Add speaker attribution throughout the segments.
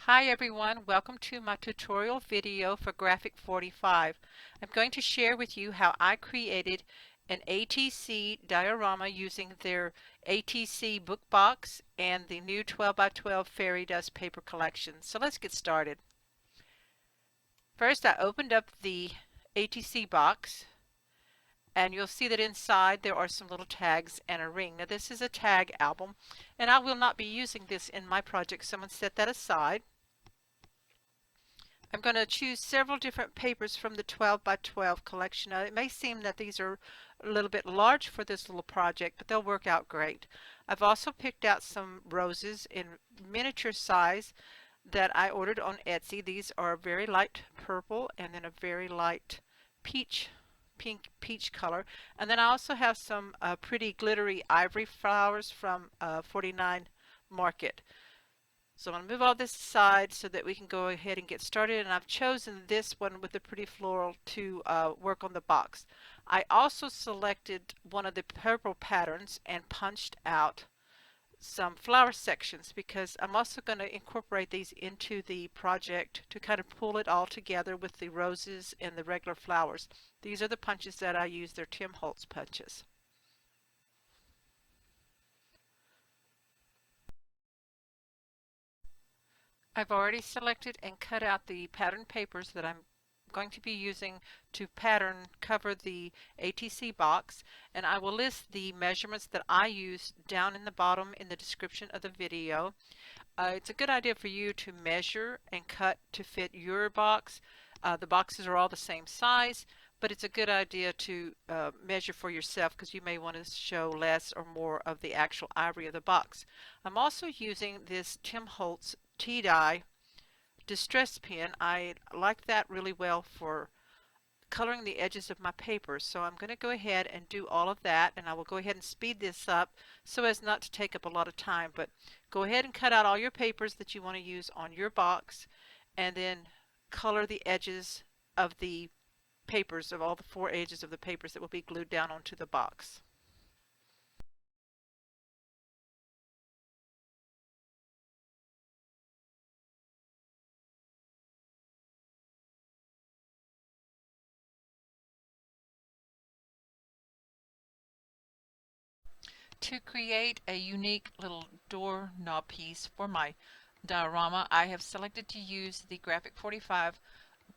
Speaker 1: Hi everyone, welcome to my tutorial video for Graphic 45. I'm going to share with you how I created an ATC diorama using their ATC book box and the new 12 by 12 Fairy Dust paper collection. So let's get started. First I opened up the ATC box and you'll see that inside there are some little tags and a ring. Now this is a tag album and I will not be using this in my project, so I'm going to set that aside. I'm going to choose several different papers from the 12 by 12 collection. Now, it may seem that these are a little bit large for this little project, but they'll work out great. I've also picked out some roses in miniature size that I ordered on Etsy. These are very light purple and then a very light pink peach color. And then I also have some pretty glittery ivory flowers from 49 Market. So I'm going to move all this aside so that we can go ahead and get started, and I've chosen this one with the pretty floral to work on the box. I also selected one of the purple patterns and punched out some flower sections because I'm also going to incorporate these into the project to kind of pull it all together with the roses and the regular flowers. These are the punches that I use. They're Tim Holtz punches. I've already selected and cut out the pattern papers that I'm going to be using to cover the ATC box, and I will list the measurements that I use down in the bottom in the description of the video. It's a good idea for you to measure and cut to fit your box. The boxes are all the same size, but it's a good idea to measure for yourself because you may want to show less or more of the actual ivory of the box. I'm also using this Tim Holtz tea-dye distress pen. I like that really well for coloring the edges of my paper, so I'm going to go ahead and do all of that, and I will go ahead and speed this up so as not to take up a lot of time. But go ahead and cut out all your papers that you want to use on your box, and then color the edges of the papers, of all the four edges of the papers that will be glued down onto the box. To create a unique little doorknob piece for my diorama, I have selected to use the Graphic 45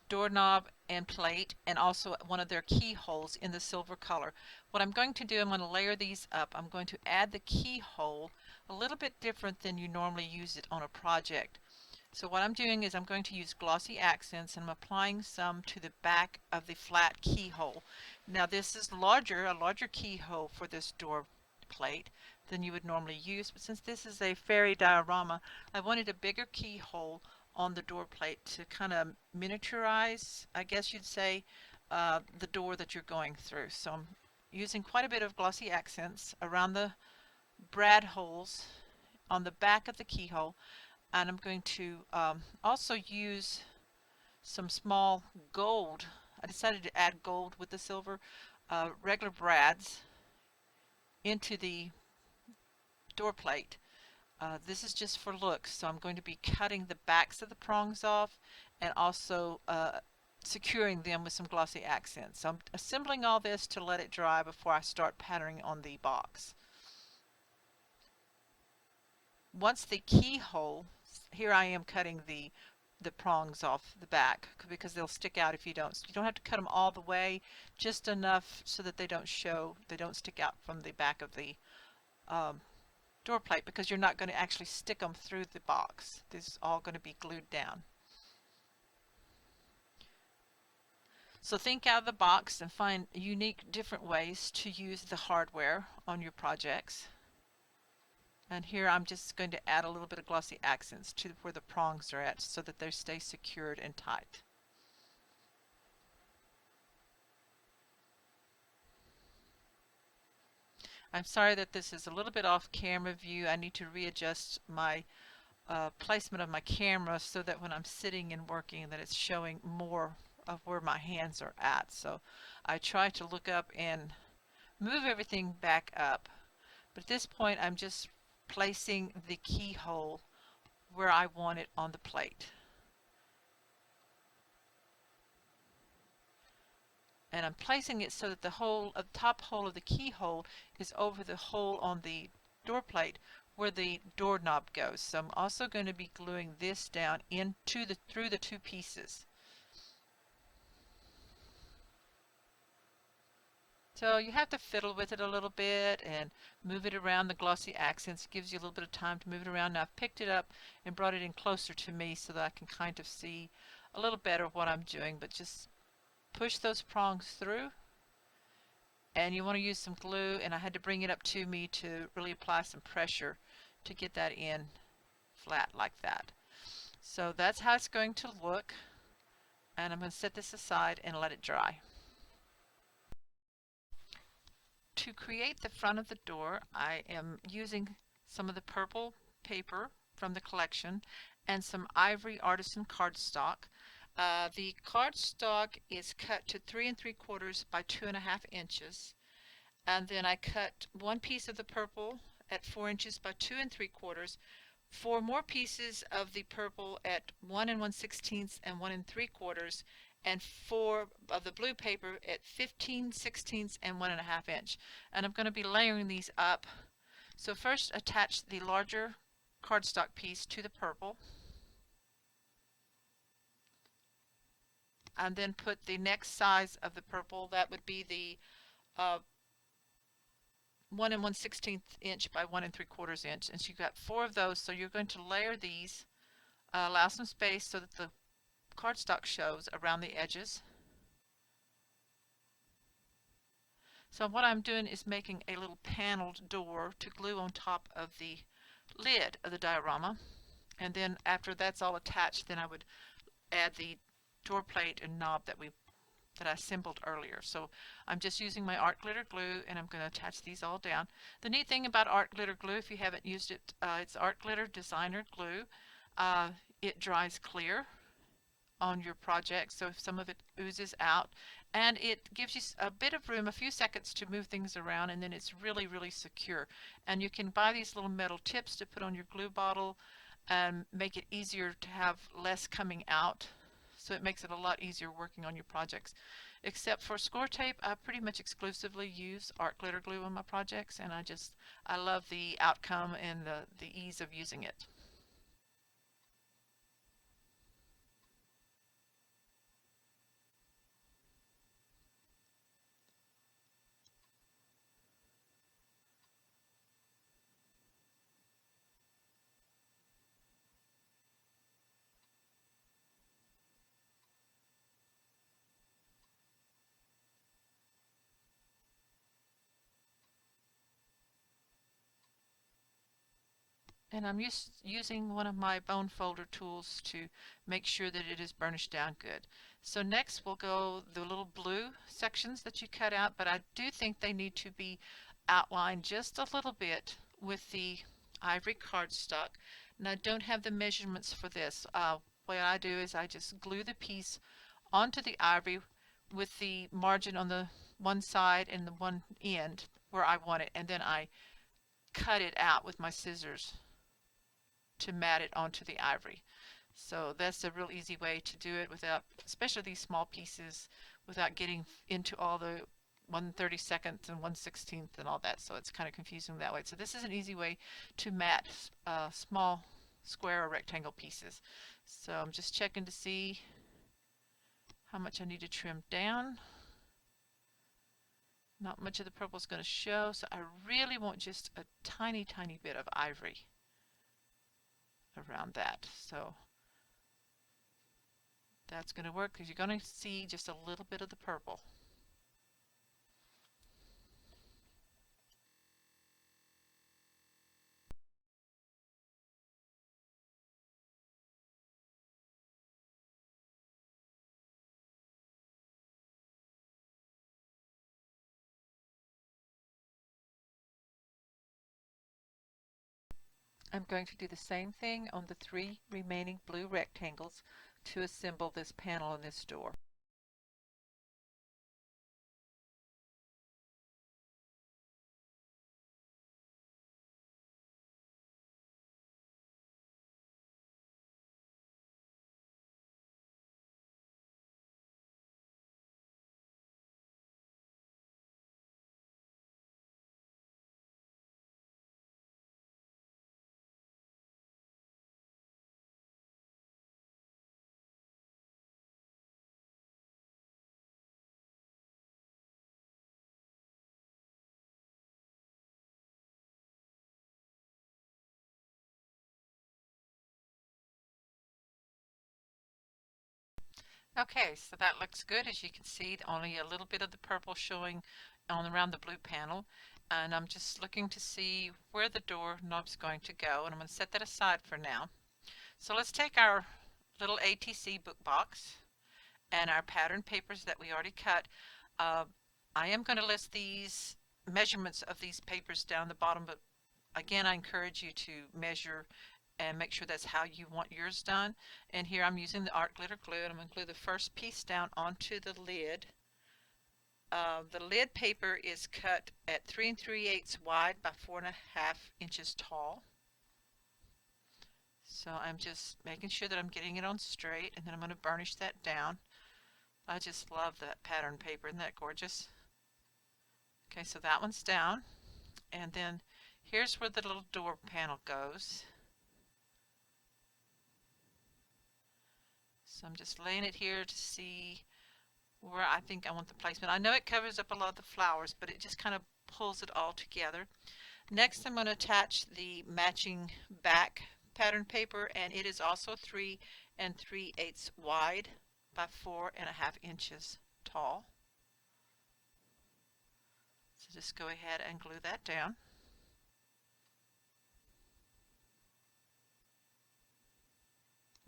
Speaker 1: doorknob and plate, and also one of their keyholes in the silver color. What I'm going to do, I'm going to layer these up. I'm going to add the keyhole a little bit different than you normally use it on a project. So what I'm doing is I'm going to use glossy accents, and I'm applying some to the back of the flat keyhole. Now this is a larger keyhole for this door plate than you would normally use, but since this is a fairy diorama, I wanted a bigger keyhole on the door plate to kind of miniaturize, I guess you'd say, the door that you're going through. So I'm using quite a bit of glossy accents around the brad holes on the back of the keyhole, and I'm going to also use some small gold. I decided to add gold with the silver, regular brads into the door plate. This is just for looks, so I'm going to be cutting the backs of the prongs off and also securing them with some glossy accents. So I'm assembling all this to let it dry before I start patterning on the box. Once the keyhole, here I am cutting the prongs off the back because they'll stick out if you don't. So you don't have to cut them all the way, just enough so that they don't stick out from the back of the door plate, because you're not going to actually stick them through the box. This is all going to be glued down. So think out of the box and find unique, different ways to use the hardware on your projects. And here I'm just going to add a little bit of glossy accents to where the prongs are at so that they stay secured and tight. I'm sorry that this is a little bit off camera view. I need to readjust my placement of my camera so that when I'm sitting and working that it's showing more of where my hands are at. So I try to look up and move everything back up. But at this point I'm just placing the keyhole where I want it on the plate. And I'm placing it so that the hole, the top hole of the keyhole is over the hole on the door plate where the doorknob goes. So I'm also going to be gluing this down into through the two pieces. So you have to fiddle with it a little bit and move it around. The glossy accents gives you a little bit of time to move it around. Now I've picked it up and brought it in closer to me so that I can kind of see a little better what I'm doing, but just push those prongs through. And you want to use some glue, and I had to bring it up to me to really apply some pressure to get that in flat like that. So that's how it's going to look, and I'm going to set this aside and let it dry. To create the front of the door, I am using some of the purple paper from the collection and some Ivory Artisan cardstock. The cardstock is cut to 3 3/4 by 2.5 inches, and then I cut one piece of the purple at 4 inches by 2 3/4, four more pieces of the purple at 1 1/16 and 1 3/4, and four of the blue paper at 15/16 and 1.5 inch. And I'm going to be layering these up. So first attach the larger cardstock piece to the purple, and then put the next size of the purple, that would be the 1 1/16 inch by 1 3/4 inch. And so you've got four of those, so you're going to layer these, allow some space so that the cardstock shows around the edges. So what I'm doing is making a little paneled door to glue on top of the lid of the diorama, and then after that's all attached, then I would add the door plate and knob that I assembled earlier. So I'm just using my art glitter glue, and I'm going to attach these all down. The neat thing about art glitter glue, if you haven't used it, it's art glitter designer glue. It dries clear on your project, so if some of it oozes out, and it gives you a bit of room, a few seconds to move things around, and then it's really secure. And you can buy these little metal tips to put on your glue bottle and make it easier to have less coming out, so it makes it a lot easier working on your projects. Except for score tape, I pretty much exclusively use art glitter glue on my projects, and I love the outcome and the ease of using it. And I'm using one of my bone folder tools to make sure that it is burnished down good. So next we'll go the little blue sections that you cut out, but I do think they need to be outlined just a little bit with the ivory cardstock. And I don't have the measurements for this. What I do is I just glue the piece onto the ivory with the margin on the one side and the one end where I want it, and then I cut it out with my scissors to mat it onto the ivory. So that's a real easy way to do it without, especially these small pieces, without getting into all the 1/32 and 1/16 and all that. So it's kind of confusing that way. So this is an easy way to mat small square or rectangle pieces. So I'm just checking to see how much I need to trim down. Not much of the purple is going to show, so I really want just a tiny bit of ivory around that. So that's going to work because you're going to see just a little bit of the purple. I'm going to do the same thing on the 3 remaining blue rectangles to assemble this panel in this door. Okay, so that looks good. As you can see, only a little bit of the purple showing on around the blue panel. And I'm just looking to see where the door knob's going to go, and I'm going to set that aside for now. So let's take our little ATC book box and our pattern papers that we already cut. Uh, I am going to list these measurements of these papers down the bottom, but again, I encourage you to measure and make sure that's how you want yours done. And here I'm using the art glitter glue, and I'm going to glue the first piece down onto the lid. The lid paper is cut at 3 3/8 wide by 4.5 inches tall. So I'm just making sure that I'm getting it on straight, and then I'm going to burnish that down. I just love that pattern paper. Isn't that gorgeous? Okay, so that one's down. And then here's where the little door panel goes. So I'm just laying it here to see where I think I want the placement. I know it covers up a lot of the flowers, but it just kind of pulls it all together. Next, I'm going to attach the matching back pattern paper, and it is also 3 3/8 wide by 4.5 inches tall. So just go ahead and glue that down.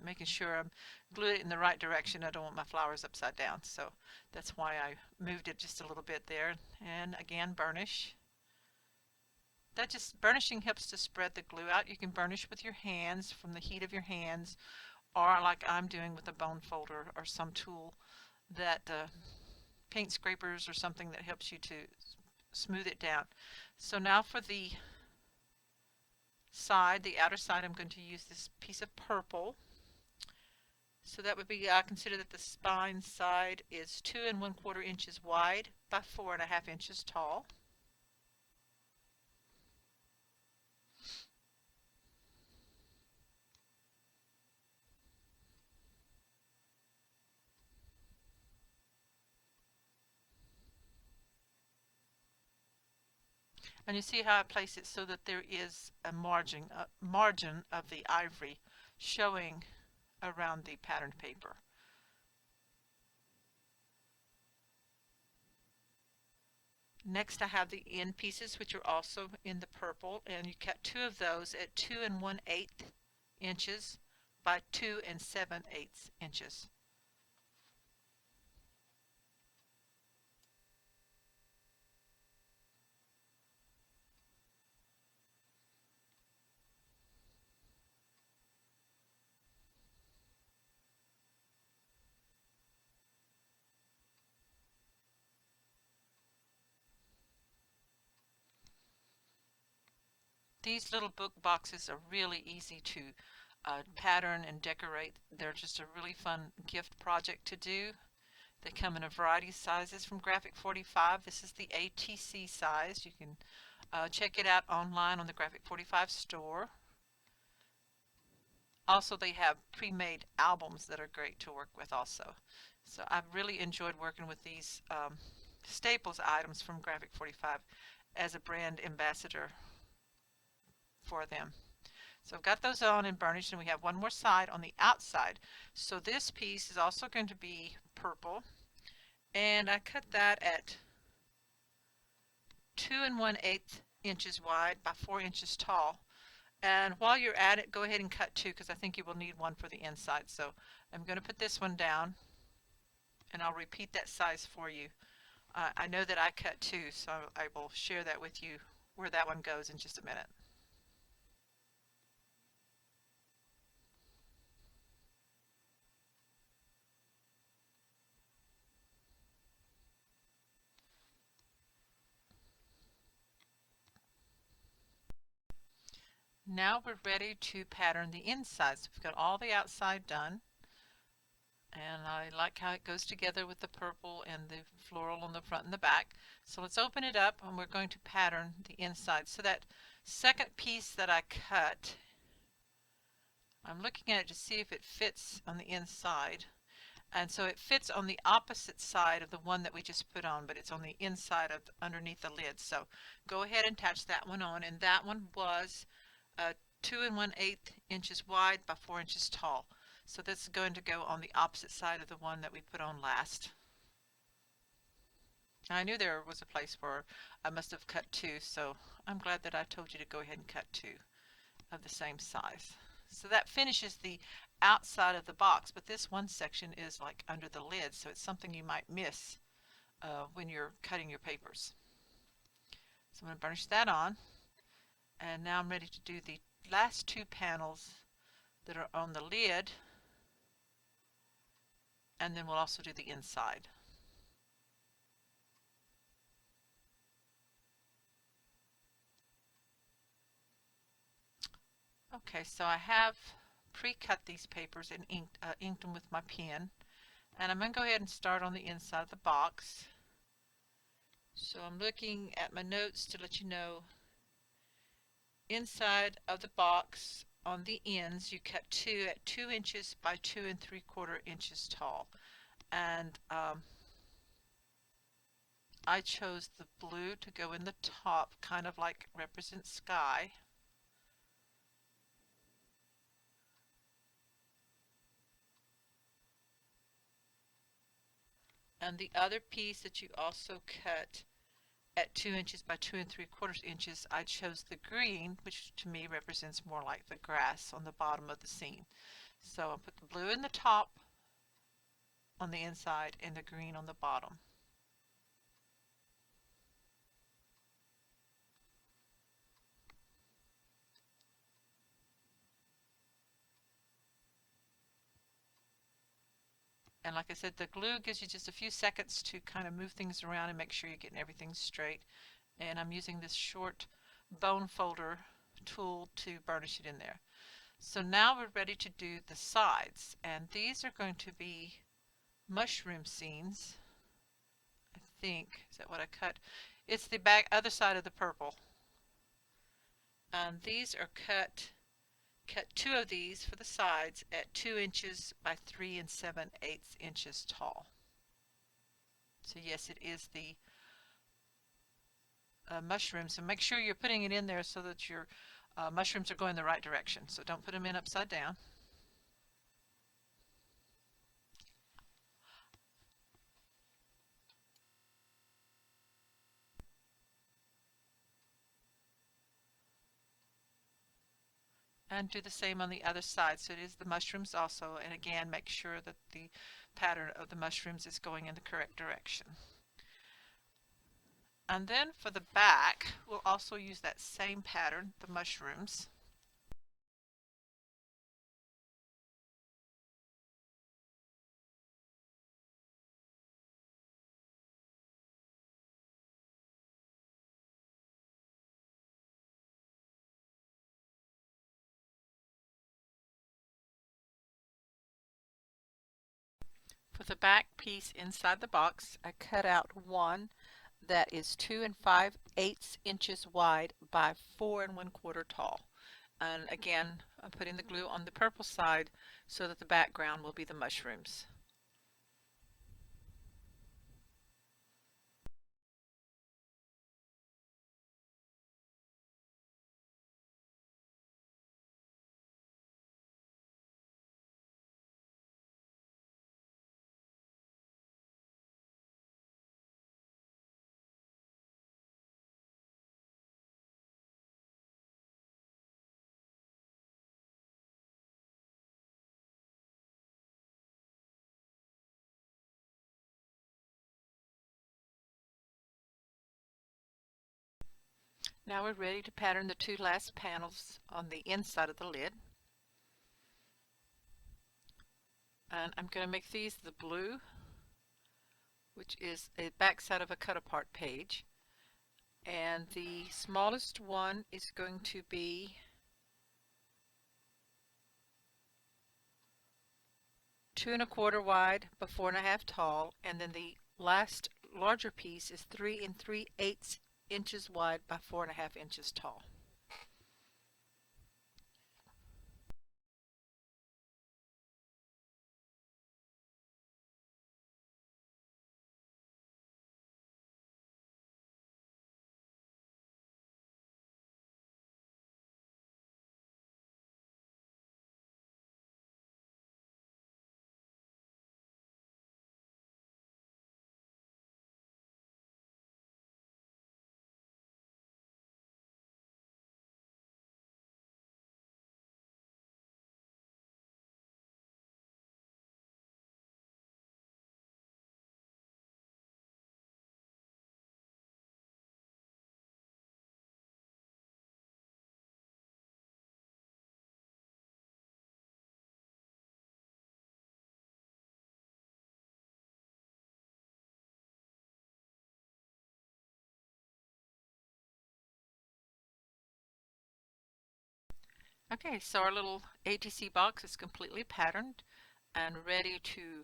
Speaker 1: Making sure I'm gluing it in the right direction. I don't want my flowers upside down, so that's why I moved it just a little bit there. And again, burnish. That just burnishing helps to spread the glue out. You can burnish with your hands from the heat of your hands, or like I'm doing with a bone folder or some tool that paint scrapers or something that helps you to smooth it down. So now for the side, the outer side, I'm going to use this piece of purple. So that would be, I consider that the spine side is 2 1/4 inches wide by 4.5 inches tall. And you see how I place it so that there is a margin of the ivory showing around the patterned paper. Next I have the end pieces, which are also in the purple, and you cut 2 of those at 2 1/8 inches by 2 7/8 inches. These little book boxes are really easy to pattern and decorate. They're just a really fun gift project to do. They come in a variety of sizes from Graphic 45. This is the ATC size. You can check it out online on the Graphic 45 store. Also, they have pre-made albums that are great to work with also. So I've really enjoyed working with these staples items from Graphic 45 as a brand ambassador for them. So I've got those on and burnished, and we have one more side on the outside. So this piece is also going to be purple, and I cut that at 2 1/8 inches wide by 4 inches tall. And while you're at it, go ahead and cut 2 because I think you will need one for the inside. So I'm going to put this one down, and I'll repeat that size for you. I know that I cut 2, so I will share that with you where that one goes in just a minute. Now we're ready to pattern the inside. So we've got all the outside done, and I like how it goes together with the purple and the floral on the front and the back. So let's open it up, and we're going to pattern the inside. So that second piece that I cut, I'm looking at it to see if it fits on the inside. And so it fits on the opposite side of the one that we just put on, but it's on the inside of underneath the lid. So go ahead and attach that one on, and that one was 2 1/8 inches wide by 4 inches tall. So this is going to go on the opposite side of the one that we put on last. I knew there was a place where I must have cut two, so I'm glad that I told you to go ahead and cut two of the same size. So that finishes the outside of the box, but this one section is like under the lid, so it's something you might miss when you're cutting your papers. So I'm going to burnish that on, and now I'm ready to do the last two panels that are on the lid, and then we'll also do the inside. Okay, so I have pre-cut these papers and inked them with my pen, and I'm going to go ahead and start on the inside of the box. So I'm looking at my notes to let you know, inside of the box on the ends you cut two at 2 inches by 2 3/4 inches tall, and I chose the blue to go in the top, kind of like represents sky. And the other piece that you also cut at 2 inches by 2 3/4 inches, I chose the green, which to me represents more like the grass on the bottom of the scene. So I'll put the blue in the top on the inside and the green on the bottom. And like I said, the glue gives you just a few seconds to kind of move things around and make sure you're getting everything straight. And I'm using this short bone folder tool to burnish it in there. So now we're ready to do the sides, and these are going to be mushroom scenes. I think, is that what I cut? It's the back other side of the purple. And these are cut two of these for the sides at 2 inches by 3 7/8 inches tall. So yes, it is the mushrooms. So make sure you're putting it in there so that your mushrooms are going the right direction. So don't put them in upside down. And do the same on the other side. So it is the mushrooms also. And again, make sure that the pattern of the mushrooms is going in the correct direction. And then for the back, we'll also use that same pattern, the mushrooms. For the back piece inside the box, I cut out one that is 2 5/8 inches wide by 4 1/4 tall. And again, I'm putting the glue on the purple side so that the background will be the mushrooms. Now we're ready to pattern the two last panels on the inside of the lid. And I'm going to make these the blue, which is a backside of a cut apart page. And the smallest one is going to be 2 1/4 wide by 4 1/2 tall, and then the last larger piece is 3 3/8 inches wide by 4 1/2 inches tall. Okay, so our little ATC box is completely patterned and ready to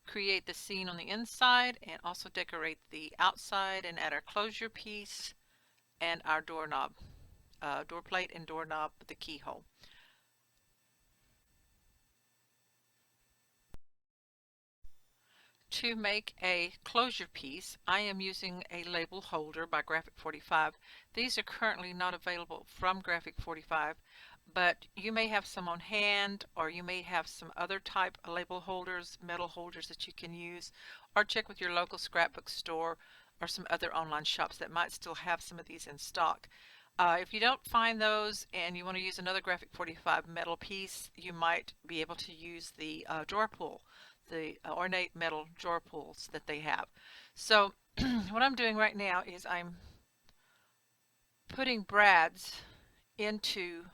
Speaker 1: create the scene on the inside and also decorate the outside and add our closure piece and our doorknob, door plate and doorknob with the keyhole. To make a closure piece, I am using a label holder by Graphic 45. These are currently not available from Graphic 45, but you may have some on hand, or you may have some other type of label holders, metal holders that you can use, or check with your local scrapbook store or some other online shops that might still have some of these in stock. If you don't find those and you want to use another Graphic 45 metal piece, you might be able to use the drawer pull, the ornate metal drawer pulls that they have. So what I'm doing right now is I'm putting brads into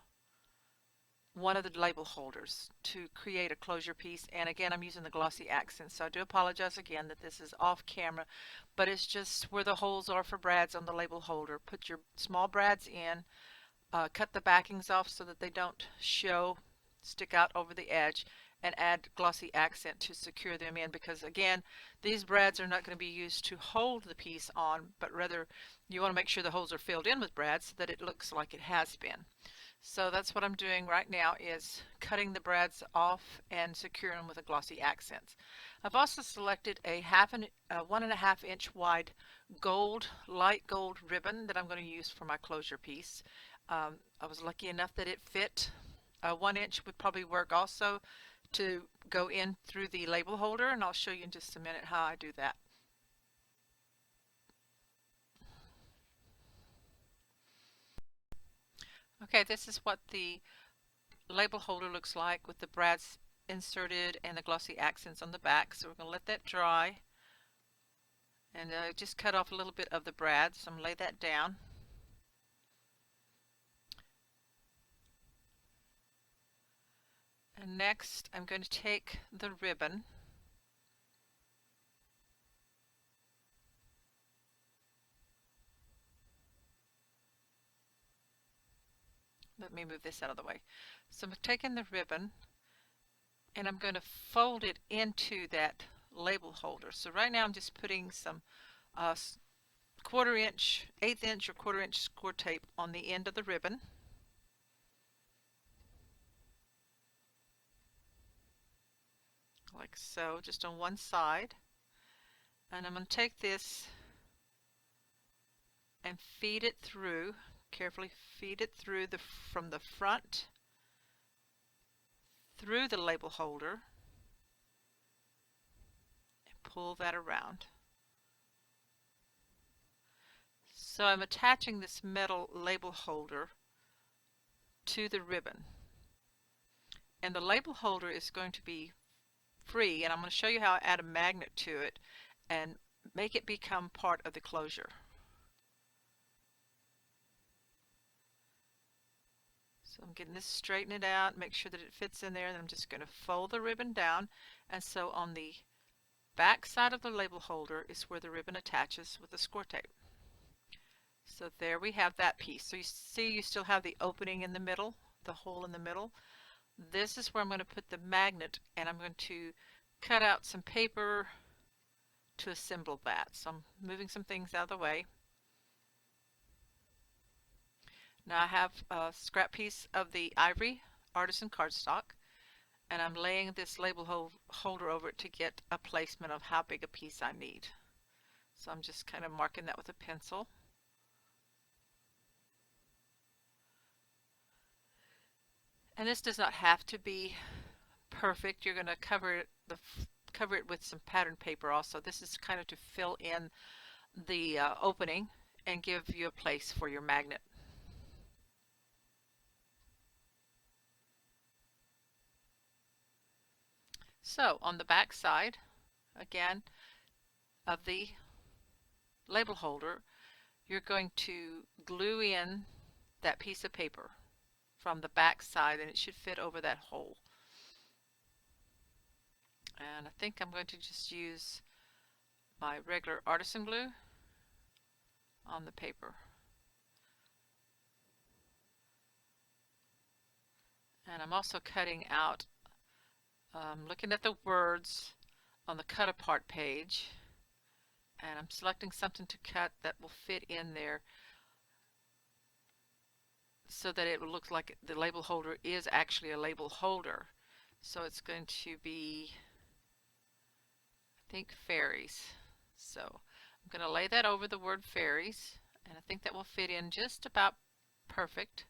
Speaker 1: one of the label holders to create a closure piece, and again I'm using the glossy accents, so I do apologize again that this is off camera, but it's just where the holes are for brads on the label holder. Put your small brads in, cut the backings off so that they don't stick out over the edge, and add glossy accent to secure them in, because again these brads are not going to be used to hold the piece on, but rather you want to make sure the holes are filled in with brads so that it looks like it has been. So that's what I'm doing right now, is cutting the brads off and securing them with a glossy accents. I've also selected a 1.5 inch wide light gold ribbon that I'm going to use for my closure piece. I was lucky enough that it fit. 1 inch would probably work also to go in through the label holder, and I'll show you in just a minute how I do that. Okay, this is what the label holder looks like with the brads inserted and the glossy accents on the back. So we're going to let that dry, and just cut off a little bit of the brads. So I'm going to lay that down. And next I'm going to take the ribbon let me move this out of the way. So I'm taking the ribbon and I'm going to fold it into that label holder. So right now I'm just putting some 1/4 inch, 1/8 inch or 1/4 inch score tape on the end of the ribbon. Like so, just on one side. And I'm going to take this and feed it through, carefully feed it through from the front through the label holder and pull that around. So I'm attaching this metal label holder to the ribbon. And the label holder is going to be free, and I'm going to show you how I add a magnet to it and make it become part of the closure. So I'm getting this, straighten it out, make sure that it fits in there, and I'm just going to fold the ribbon down. And so on the back side of the label holder is where the ribbon attaches with the score tape. So there we have that piece. So you see you still have the opening in the middle, the hole in the middle. This is where I'm going to put the magnet, and I'm going to cut out some paper to assemble that. So I'm moving some things out of the way. Now I have a scrap piece of the Ivory Artisan Cardstock, and I'm laying this label holder over it to get a placement of how big a piece I need. So I'm just kind of marking that with a pencil. And this does not have to be perfect. You're going to cover it with some pattern paper also. This is kind of to fill in the opening and give you a place for your magnet. So on the back side, again, of the label holder, you're going to glue in that piece of paper from the back side, and it should fit over that hole. And I think I'm going to just use my regular artisan glue on the paper. And I'm also cutting out, looking at the words on the cut apart page, and I'm selecting something to cut that will fit in there so that it will look like the label holder is actually a label holder. So it's going to be, I think, fairies. So I'm going to lay that over the word fairies, and I think that will fit in just about perfect.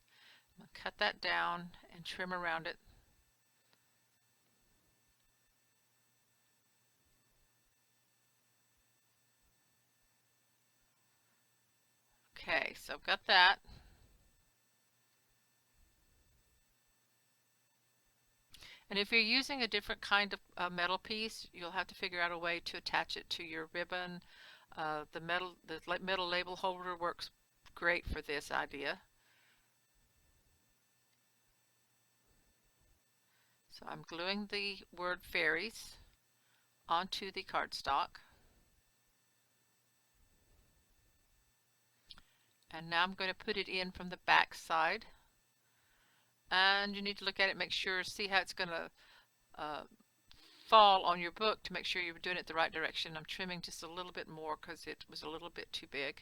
Speaker 1: I'm going to cut that down and trim around it. Okay, so I've got that. And if you're using a different kind of metal piece, you'll have to figure out a way to attach it to your ribbon. The metal label holder works great for this idea. So I'm gluing the word fairies onto the cardstock. And now I'm going to put it in from the back side. And you need to look at it, make sure, see how it's going to fall on your book to make sure you're doing it the right direction. I'm trimming just a little bit more because it was a little bit too big.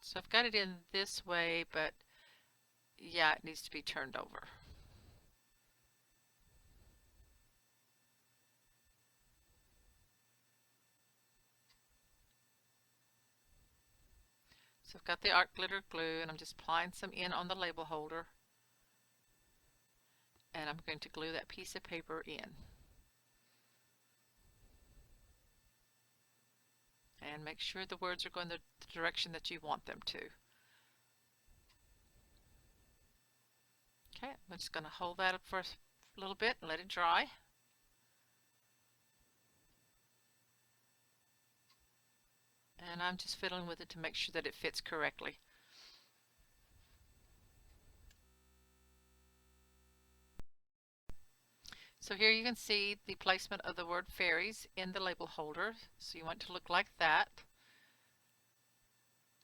Speaker 1: So I've got it in this way, but yeah, it needs to be turned over. So I've got the art glitter glue, and I'm just applying some in on the label holder, and I'm going to glue that piece of paper in. And make sure the words are going the direction that you want them to. Okay, I'm just going to hold that up for a little bit and let it dry. And I'm just fiddling with it to make sure that it fits correctly. So here you can see the placement of the word fairies in the label holder. So you want to look like that.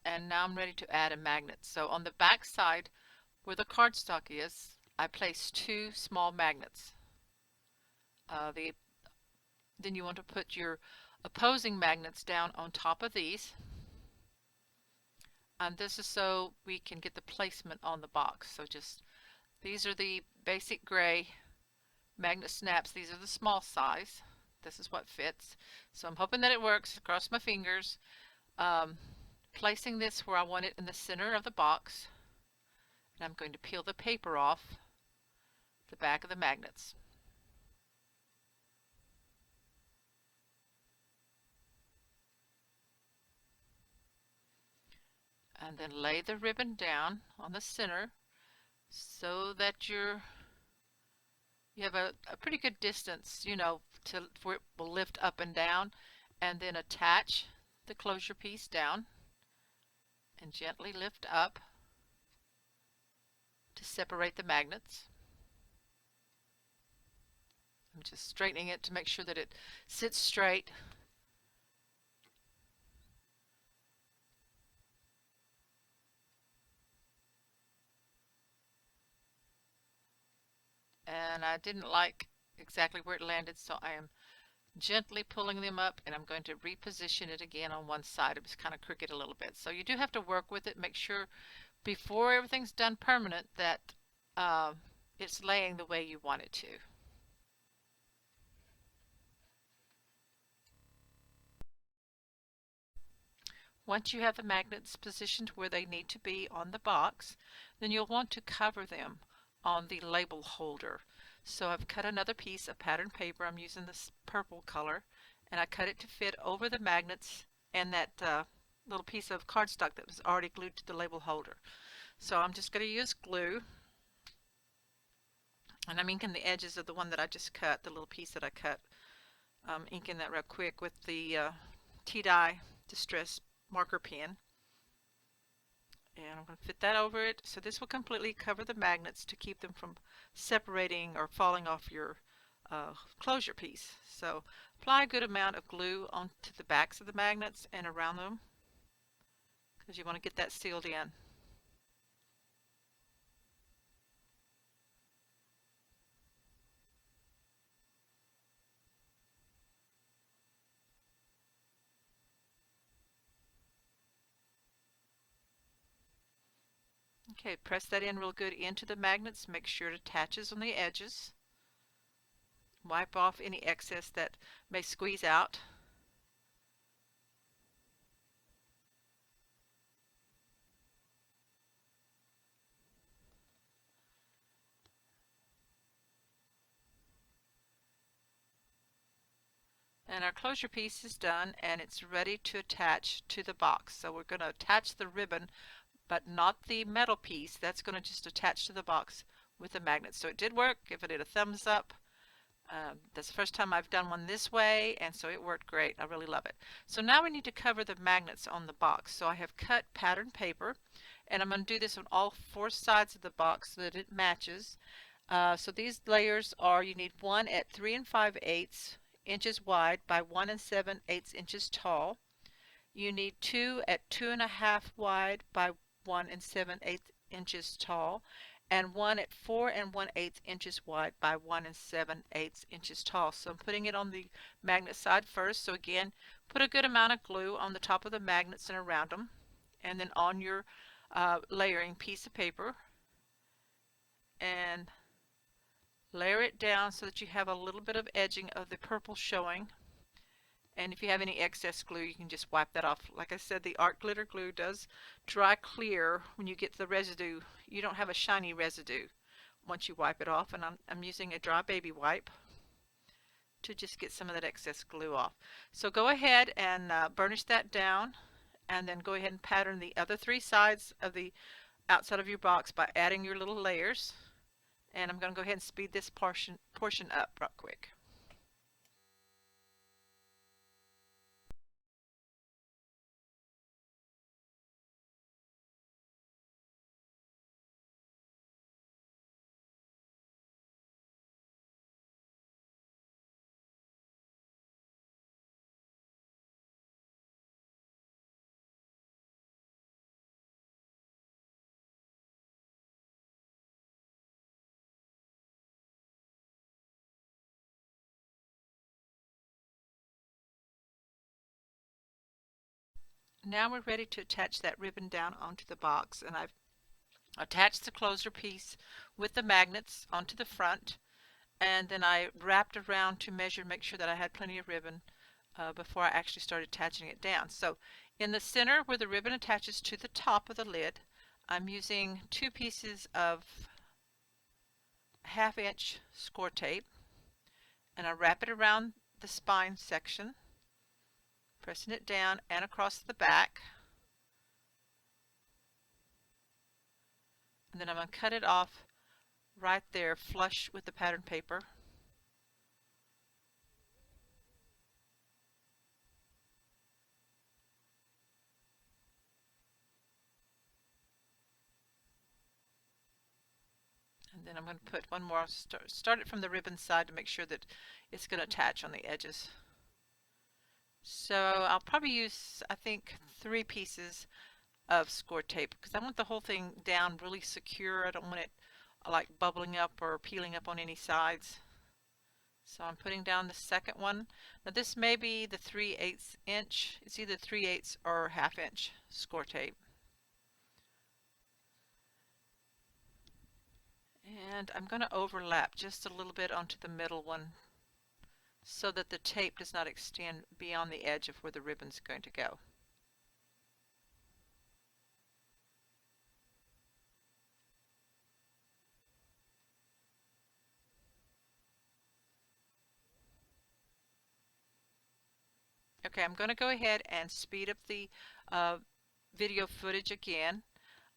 Speaker 1: And now I'm ready to add a magnet. So on the back side where the cardstock is, I placed 2 small magnets. Then you want to put your opposing magnets down on top of these. And this is so we can get the placement on the box. So just, these are the basic gray magnet snaps. These are the small size. This is what fits. So I'm hoping that it works. Cross my fingers. Placing this where I want it in the center of the box. And I'm going to peel the paper off the back of the magnets. And then lay the ribbon down on the center so that you have a pretty good distance, you know, to where it will lift up and down, and then attach the closure piece down and gently lift up to separate the magnets. I'm just straightening it to make sure that it sits straight. And I didn't like exactly where it landed, so I am gently pulling them up, and I'm going to reposition it again on one side. It was kind of crooked a little bit. So you do have to work with it, make sure before everything's done permanent that it's laying the way you want it to. Once you have the magnets positioned where they need to be on the box, then you'll want to cover them on the label holder. So I've cut another piece of pattern paper. I'm using this purple color, and I cut it to fit over the magnets and that little piece of cardstock that was already glued to the label holder. So I'm just going to use glue, and I'm inking the edges of the one that I just cut, the little piece that I cut. I'm inking that real quick with the T-dye Distress marker pen. And I'm going to fit that over it. So this will completely cover the magnets to keep them from separating or falling off your closure piece. So apply a good amount of glue onto the backs of the magnets and around them, because you want to get that sealed in. Okay, press that in real good into the magnets. Make sure it attaches on the edges. Wipe off any excess that may squeeze out. And our closure piece is done, and it's ready to attach to the box. So we're going to attach the ribbon, but not the metal piece. That's going to just attach to the box with the magnet. So it did work. Give it a thumbs up. That's the first time I've done one this way, and so it worked great. I really love it. So now we need to cover the magnets on the box. So I have cut pattern paper, and I'm going to do this on all four sides of the box so that it matches. So these layers are, you need one at 3 5/8 inches wide by 1 7/8 inches tall. You need two at 2.5 wide by 1 7/8 inches tall, and one at 4 1/8 inches wide by 1 7/8 inches tall. So I'm putting it on the magnet side first. So again, put a good amount of glue on the top of the magnets and around them, and then on your layering piece of paper, and layer it down so that you have a little bit of edging of the purple showing. And if you have any excess glue, you can just wipe that off. Like I said, the art glitter glue does dry clear when you get the residue. You don't have a shiny residue once you wipe it off. And I'm using a dry baby wipe to just get some of that excess glue off. So go ahead and burnish that down, and then go ahead and pattern the other three sides of the outside of your box by adding your little layers. And I'm going to go ahead and speed this portion up real quick. Now we're ready to attach that ribbon down onto the box, and I've attached the closer piece with the magnets onto the front, and then I wrapped around to measure, make sure that I had plenty of ribbon before I actually started attaching it down. So in the center where the ribbon attaches to the top of the lid, I'm using two pieces of 1/2 inch score tape, and I wrap it around the spine section, pressing it down and across the back. And then I'm going to cut it off right there flush with the pattern paper. And then I'm going to put one more, start it from the ribbon side to make sure that it's going to attach on the edges. So I'll probably use, I think, 3 pieces of score tape because I want the whole thing down really secure. I don't want it like bubbling up or peeling up on any sides. So I'm putting down the second one. Now this may be the 3/8 inch. It's either 3/8 or 1/2 inch score tape. And I'm going to overlap just a little bit onto the middle one so that the tape does not extend beyond the edge of where the ribbon's going to go. Okay, I'm going to go ahead and speed up the video footage again.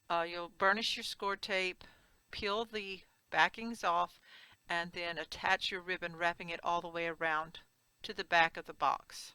Speaker 1: You'll burnish your score tape, peel the backings off, and then attach your ribbon, wrapping it all the way around to the back of the box.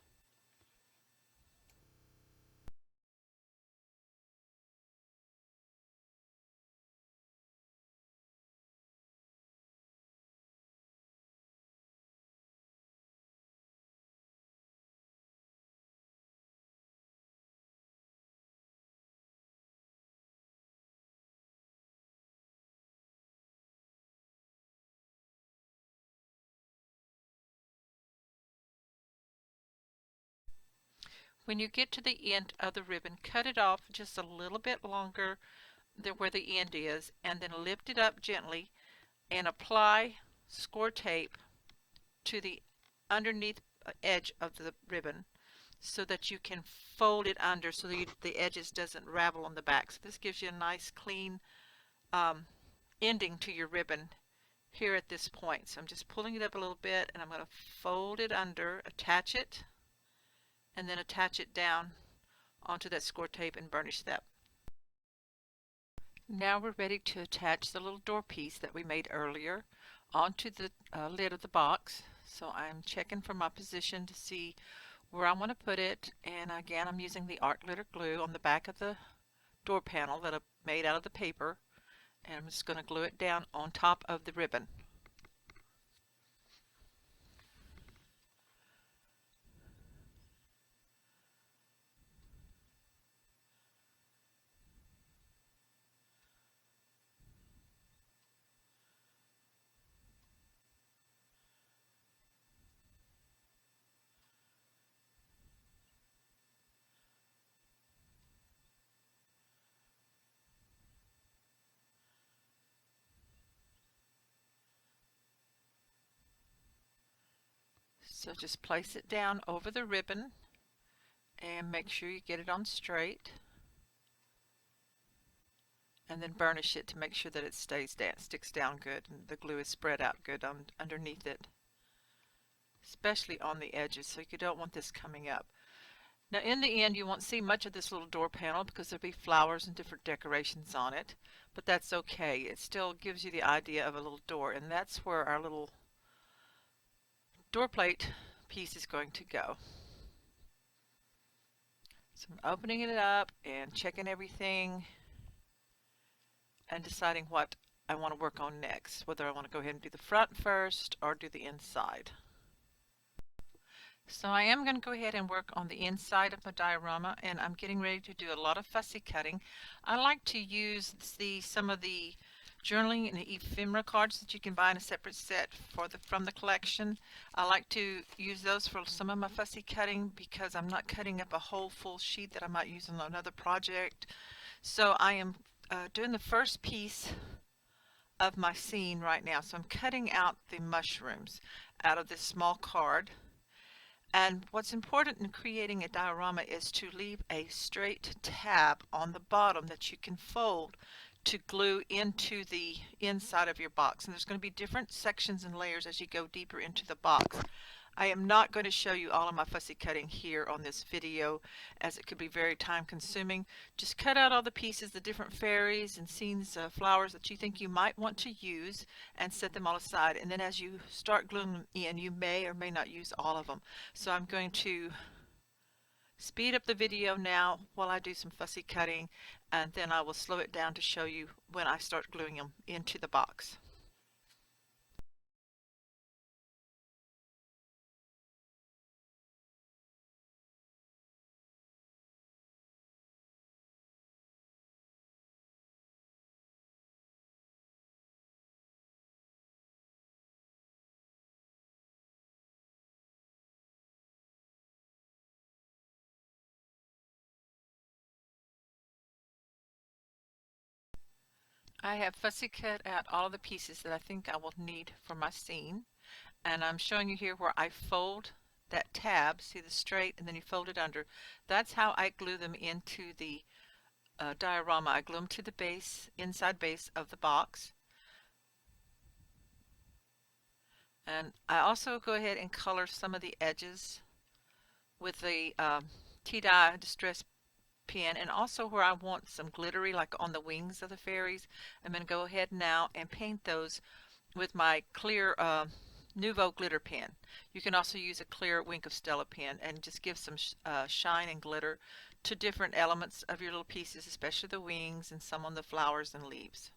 Speaker 1: When you get to the end of the ribbon, cut it off just a little bit longer where the end is, and then lift it up gently and apply score tape to the underneath edge of the ribbon so that you can fold it under so that the edges doesn't ravel on the back. So this gives you a nice clean um, ending to your ribbon here at this point. So I'm just pulling it up a little bit and I'm going to fold it under, attach it, and then attach it down onto that score tape and burnish that. Now we're ready to attach the little door piece that we made earlier onto the lid of the box. So I'm checking for my position to see where I want to put it, and again I'm using the art glitter glue on the back of the door panel that I made out of the paper, and I'm just going to glue it down on top of the ribbon. So just place it down over the ribbon and make sure you get it on straight, and then burnish it to make sure that it sticks down good and the glue is spread out good underneath it, especially on the edges, so you don't want this coming up. Now in the end you won't see much of this little door panel because there'll be flowers and different decorations on it, but that's okay. It still gives you the idea of a little door, and that's where our little door plate piece is going to go. So I'm opening it up and checking everything and deciding what I want to work on next, whether I want to go ahead and do the front first or do the inside. So I am going to go ahead and work on the inside of my diorama, and I'm getting ready to do a lot of fussy cutting. I like to use some of the journaling and ephemera cards that you can buy in a separate set from the collection. I like to use those for some of my fussy cutting because I'm not cutting up a whole full sheet that I might use on another project. So I am doing the first piece of my scene right now. So I'm cutting out the mushrooms out of this small card. And what's important in creating a diorama is to leave a straight tab on the bottom that you can fold to glue into the inside of your box. And there's going to be different sections and layers as you go deeper into the box. I am not going to show you all of my fussy cutting here on this video, as it could be very time consuming. Just cut out all the pieces, the different fairies and scenes, flowers that you think you might want to use, and set them all aside. And then as you start gluing them in, you may or may not use all of them. So I'm going to speed up the video now while I do some fussy cutting, and then I will slow it down to show you when I start gluing them into the box. I have fussy cut out all of the pieces that I think I will need for my scene, and I'm showing you here where I fold that tab, see the straight, and then you fold it under. That's how I glue them into the diorama. I glue them to the base, inside base of the box. And I also go ahead and color some of the edges with the tea-dye distress pen, and also where I want some glittery, like on the wings of the fairies. I'm going to go ahead now and paint those with my clear Nouveau glitter pen. You can also use a clear Wink of Stella pen and just give some shine and glitter to different elements of your little pieces, especially the wings and some on the flowers and leaves.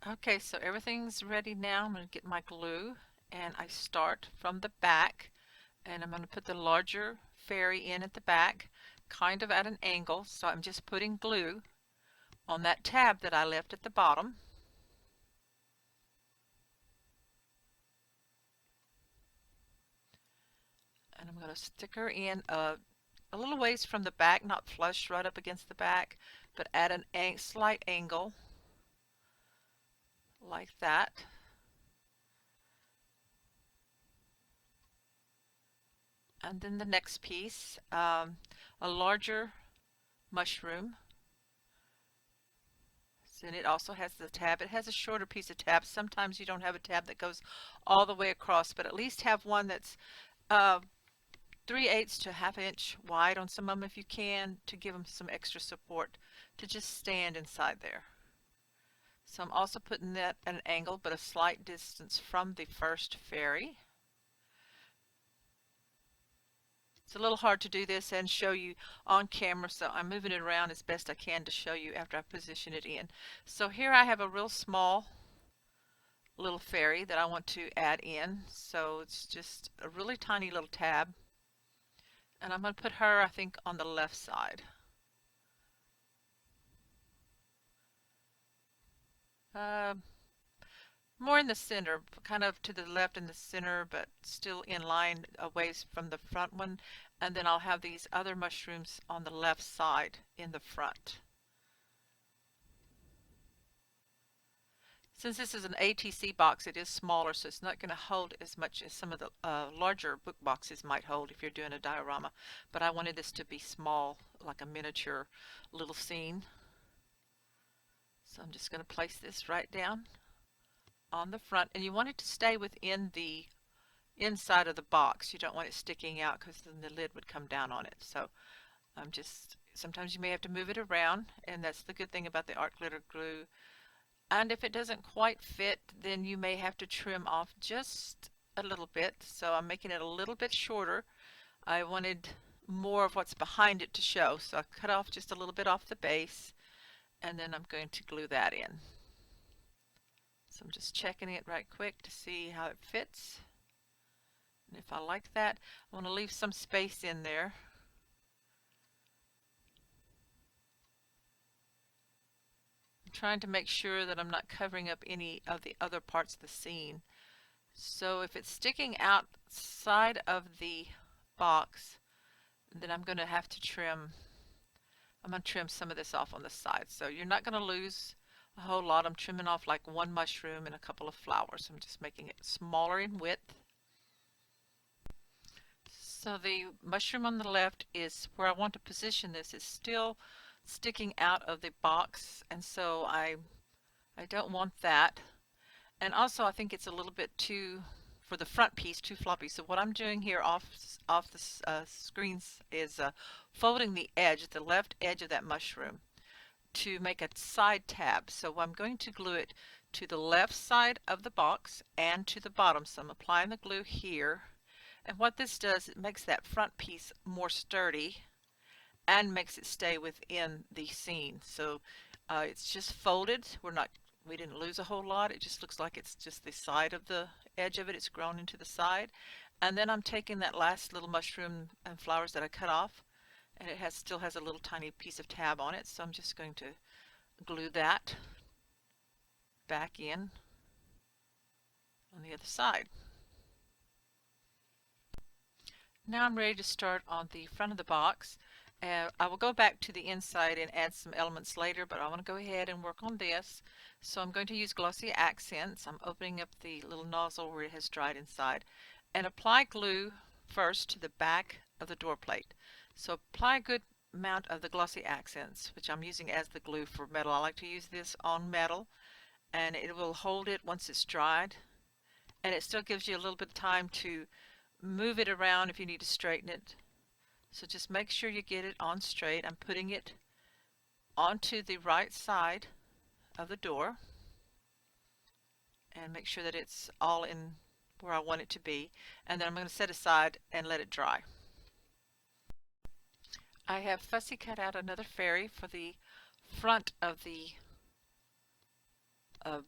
Speaker 1: Okay, so everything's ready now. I'm going to get my glue, and I start from the back, and I'm going to put the larger fairy in at the back, kind of at an angle, so I'm just putting glue on that tab that I left at the bottom. And I'm going to stick her in a little ways from the back, not flush right up against the back, but at a slight angle, like that. And then the next piece, a larger mushroom. And it also has the tab. It has a shorter piece of tab. Sometimes you don't have a tab that goes all the way across, but at least have one that's 3/8 to ½ inch wide on some of them if you can, to give them some extra support to just stand inside there. So I'm also putting that at an angle, but a slight distance from the first fairy. It's a little hard to do this and show you on camera, so I'm moving it around as best I can to show you after I position it in. So here I have a real small little fairy that I want to add in. So it's just a really tiny little tab. And I'm going to put her, I think, on the left side. More in the center, kind of to the left in the center, but still in line away from the front one. And then I'll have these other mushrooms on the left side in the front. Since this is an ATC box, it is smaller, so it's not going to hold as much as some of the larger book boxes might hold if you're doing a diorama. But I wanted this to be small, like a miniature little scene. So I'm just going to place this right down on the front, and you want it to stay within the inside of the box. You don't want it sticking out because then the lid would come down on it. So I'm just, sometimes you may have to move it around, and that's the good thing about the art glitter glue. And if it doesn't quite fit, then you may have to trim off just a little bit. So I'm making it a little bit shorter. I wanted more of what's behind it to show, so I cut off just a little bit off the base, and then I'm going to glue that in. So I'm just checking it right quick to see how it fits. And if I like that, I want to leave some space in there. I'm trying to make sure that I'm not covering up any of the other parts of the scene. So if it's sticking outside of the box, then I'm going to have to trim. I'm going to trim some of this off on the side. So you're not going to lose a whole lot. I'm trimming off like one mushroom and a couple of flowers. I'm just making it smaller in width. So the mushroom on the left is where I want to position this. It's still sticking out of the box, and so I don't want that. And also I think it's a little bit too, for the front piece, too floppy. So what I'm doing here off the screens is folding the edge, the left edge of that mushroom, to make a side tab. So I'm going to glue it to the left side of the box and to the bottom. So I'm applying the glue here. And what this does, it makes that front piece more sturdy and makes it stay within the scene. So it's just folded. We didn't lose a whole lot. It just looks like it's just the side of the edge of it. It's grown into the side. And then I'm taking that last little mushroom and flowers that I cut off, and it still has a little tiny piece of tab on it. So I'm just going to glue that back in on the other side. Now I'm ready to start on the front of the box. I will go back to the inside and add some elements later, but I want to go ahead and work on this. So I'm going to use glossy accents. I'm opening up the little nozzle where it has dried inside, and apply glue first to the back of the door plate. So apply a good amount of the glossy accents, which I'm using as the glue for metal. I like to use this on metal, and it will hold it once it's dried, and it still gives you a little bit of time to move it around if you need to straighten it. So just make sure you get it on straight. I'm putting it onto the right side of the door, and make sure that it's all in where I want it to be, and then I'm going to set aside and let it dry. I have fussy cut out another fairy for the front of the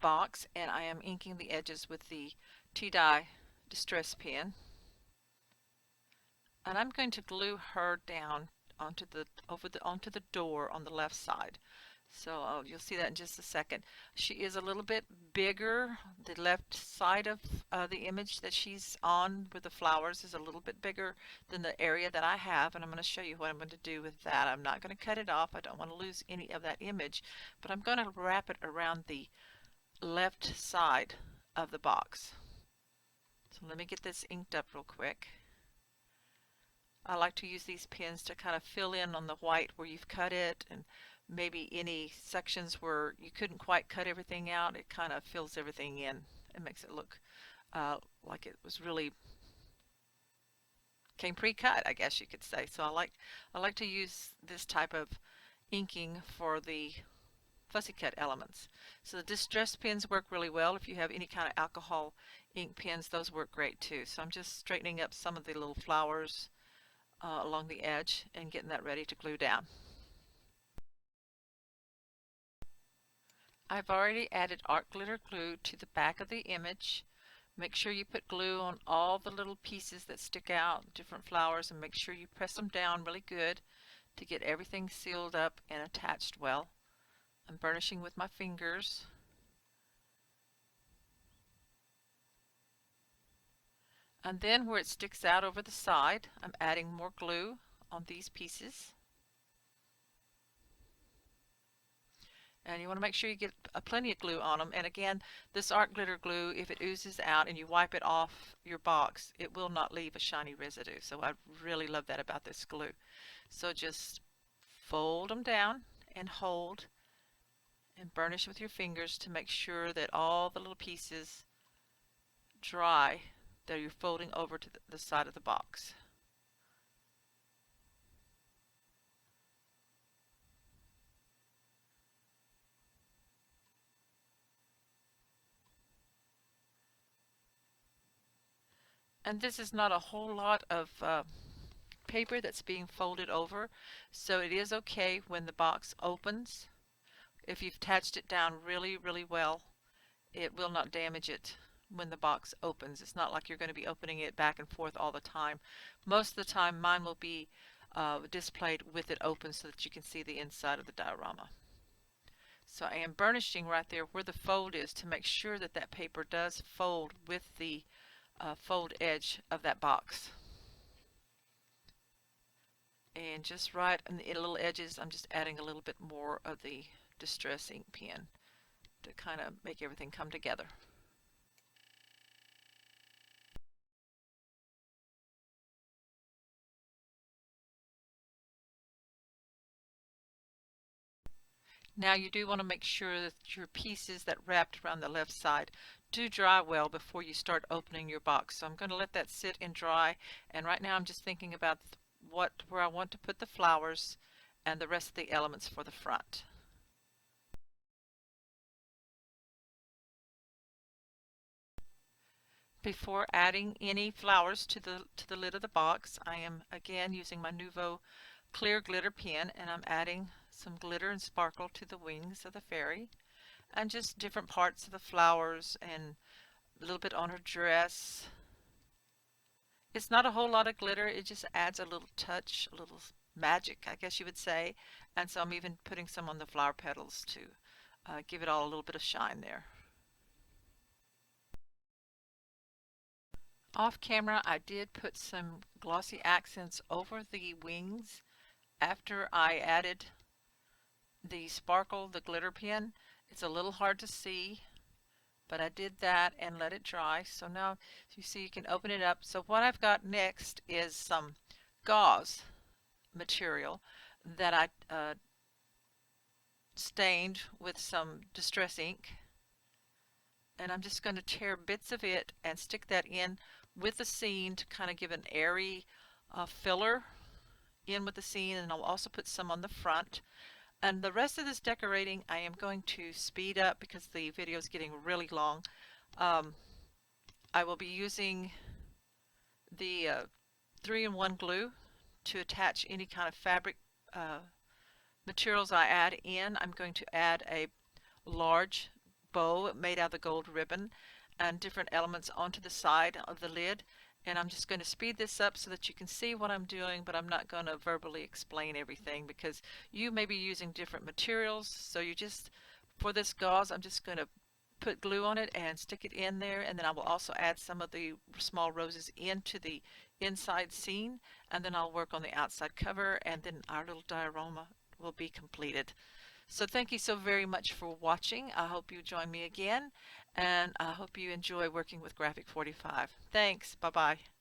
Speaker 1: box, and I am inking the edges with the tea dye distress pen. And I'm going to glue her down onto the door on the left side. So you'll see that in just a second. She is a little bit bigger. The left side of the image that she's on with the flowers is a little bit bigger than the area that I have, and I'm going to show you what I'm going to do with that. I'm not going to cut it off. I don't want to lose any of that image, but I'm going to wrap it around the left side of the box. So let me get this inked up real quick. I like to use these pins to kind of fill in on the white where you've cut it, and maybe any sections where you couldn't quite cut everything out. It kind of fills everything in. It makes it look like it was really came pre-cut, I guess you could say. So I like to use this type of inking for the fussy cut elements. So the distress pins work really well. If you have any kind of alcohol ink pens, those work great too. So I'm just straightening up some of the little flowers along the edge and getting that ready to glue down. I've already added art glitter glue to the back of the image. Make sure you put glue on all the little pieces that stick out, different flowers, and make sure you press them down really good to get everything sealed up and attached well. I'm burnishing with my fingers. And then where it sticks out over the side, I'm adding more glue on these pieces. And you want to make sure you get plenty of glue on them. And again, this art glitter glue, if it oozes out and you wipe it off your box, it will not leave a shiny residue. So I really love that about this glue. So just fold them down and hold and burnish with your fingers to make sure that all the little pieces dry that you're folding over to the side of the box. And this is not a whole lot of paper that's being folded over, so it is okay when the box opens. If you've attached it down really well, it will not damage it when the box opens. It's not like you're going to be opening it back and forth all the time. Most of the time mine will be displayed with it open so that you can see the inside of the diorama. So I am burnishing right there where the fold is to make sure that that paper does fold with the fold edge of that box. And just right in the little edges, I'm just adding a little bit more of the distress ink pen to kind of make everything come together. Now you do want to make sure that your pieces that wrapped around the left side do dry well before you start opening your box. So I'm going to let that sit and dry, and right now I'm just thinking about where I want to put the flowers and the rest of the elements for the front. Before adding any flowers to the lid of the box, I am again using my Nuvo clear glitter pen, and I'm adding some glitter and sparkle to the wings of the fairy and just different parts of the flowers and a little bit on her dress. It's not a whole lot of glitter, it just adds a little touch, a little magic, I guess you would say. And so I'm even putting some on the flower petals to give it all a little bit of shine there. Off camera, I did put some glossy accents over the wings after I added the sparkle, the glitter pen. It's a little hard to see, but I did that and let it dry. So now you see you can open it up. So what I've got next is some gauze material that I stained with some distress ink, and I'm just going to tear bits of it and stick that in with the scene to kind of give an airy filler in with the scene, and I'll also put some on the front. And the rest of this decorating I am going to speed up because the video is getting really long. I will be using the 3-in-1 glue to attach any kind of fabric materials I add in. I'm going to add a large bow made out of the gold ribbon and different elements onto the side of the lid, And I'm just going to speed this up so that you can see what I'm doing, but I'm not going to verbally explain everything because you may be using different materials. So you just, for this gauze, I'm just going to put glue on it and stick it in there, and then I will also add some of the small roses into the inside seam, and then I'll work on the outside cover, and then our little diorama will be completed. So thank you so very much for watching. I hope you join me again, and I hope you enjoy working with Graphic 45. Thanks. Bye-bye.